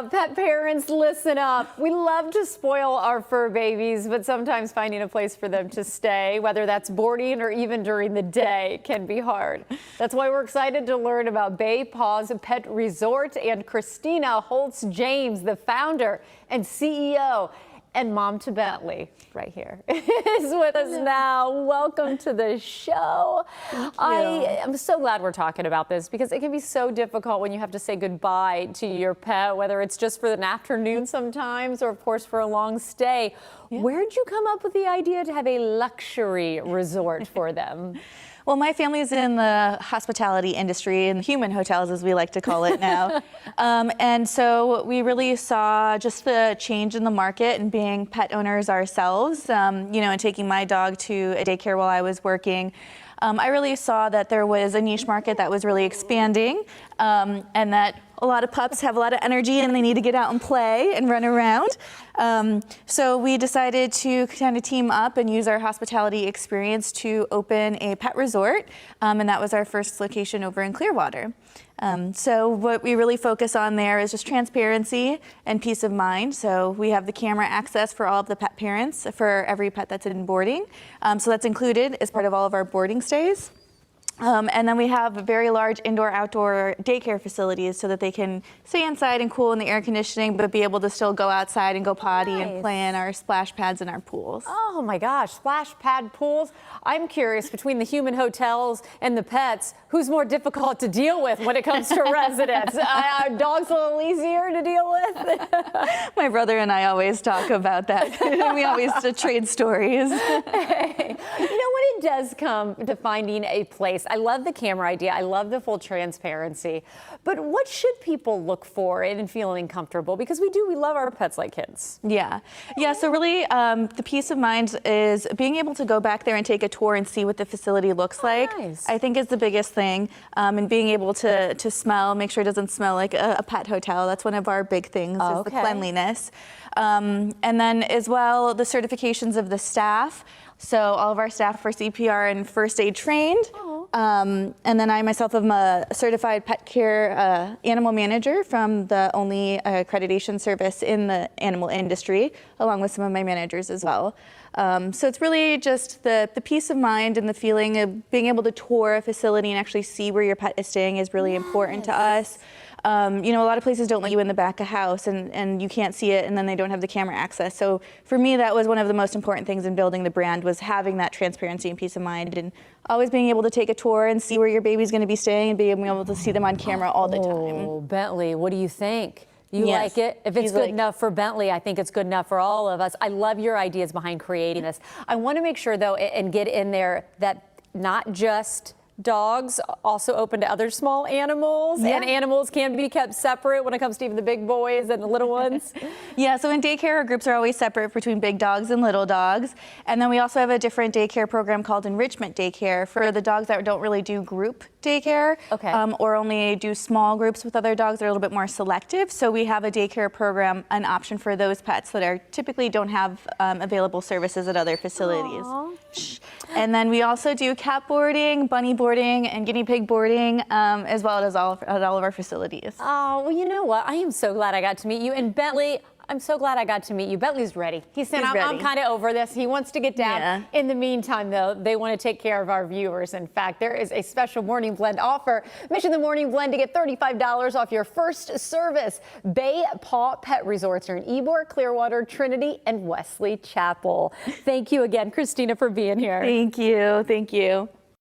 Pet parents, listen up. We love to spoil our fur babies, but sometimes finding a place for them to stay, whether that's boarding or even during the day, can be hard. That's why we're excited to learn about Bay Paws Pet Resort and Christina Holtz-James, the founder and CEO. And mom to Bentley, right here, is with us now. Welcome to the show. I am so glad we're talking about this because it can be so difficult when you have to say goodbye to your pet, whether it's just for an afternoon sometimes or, of course, for a long stay. Yeah. Where'd you come up with the idea to have a luxury resort for them? Well, my family's in the hospitality industry, and human hotels, as we like to call it now. And so we really saw just the change in the market and being pet owners ourselves, and taking my dog to a daycare while I was working. I really saw that there was a niche market that was really expanding, and that a lot of pups have a lot of energy and they need to get out and play and run around. So we decided to kind of team up and use our hospitality experience to open a pet resort, and that was our first location over in Clearwater. So what we really focus on there is just transparency and peace of mind. So we have the camera access for all of the pet parents for every pet that's in boarding. So that's included as part of all of our boarding stays. And then we have very large indoor-outdoor daycare facilities so that they can stay inside and cool in the air conditioning, but be able to still go outside and go potty and play in our splash pads and our pools. Oh my gosh, splash pad pools. I'm curious, between the human hotels and the pets, who's more difficult to deal with when it comes to residents? Are dogs a little easier to deal with? My brother and I always talk about that. We always trade stories. Hey, when it does come to finding a place, I love the camera idea. I love the full transparency. But what should people look for in feeling comfortable? Because we love our pets like kids. Yeah. So really the peace of mind is being able to go back there and take a tour and see what the facility looks like. Nice. I think is the biggest thing. And being able to smell, make sure it doesn't smell like a pet hotel. That's one of our big things is the cleanliness. And then as well, the certifications of the staff. So all of our staff are CPR and First-Aid trained. And then I myself am a certified pet care animal manager from the only accreditation service in the animal industry, along with some of my managers as well. So it's really just the peace of mind and the feeling of being able to tour a facility and actually see where your pet is staying is really important to us. A lot of places don't let you in the back of house and you can't see it, and then they don't have the camera access. So for me, that was one of the most important things in building the brand, was having that transparency and peace of mind, and always being able to take a tour and see where your baby's going to be staying and being able to see them on camera all the time. Oh, Bentley, what do you think? You like it? If it's good enough for Bentley, I think it's good enough for all of us. I love your ideas behind creating this. I want to make sure, though, and get in there that not just dogs, also open to other small animals, and animals can be kept separate when it comes to even the big boys and the little ones. So in daycare, our groups are always separate between big dogs and little dogs. And then we also have a different daycare program called enrichment daycare for the dogs that don't really do group daycare, or only do small groups with other dogs. They're a little bit more selective. So we have a daycare program, an option for those pets that are typically don't have available services at other facilities. And then we also do cat boarding, bunny boarding, and guinea pig boarding, as well as at all of our facilities. Oh, well, you know what? I am so glad I got to meet you. And Bentley, I'm so glad I got to meet you. Bentley's ready. He's saying, I'm kind of over this. He wants to get down. In the meantime, though, they want to take care of our viewers. In fact, there is a special morning blend offer. Mention the morning blend to get $35 off your first service. Bay Paws Pet Resorts are in Ybor, Clearwater, Trinity, and Wesley Chapel. Thank you again, Christina, for being here. Thank you. Thank you.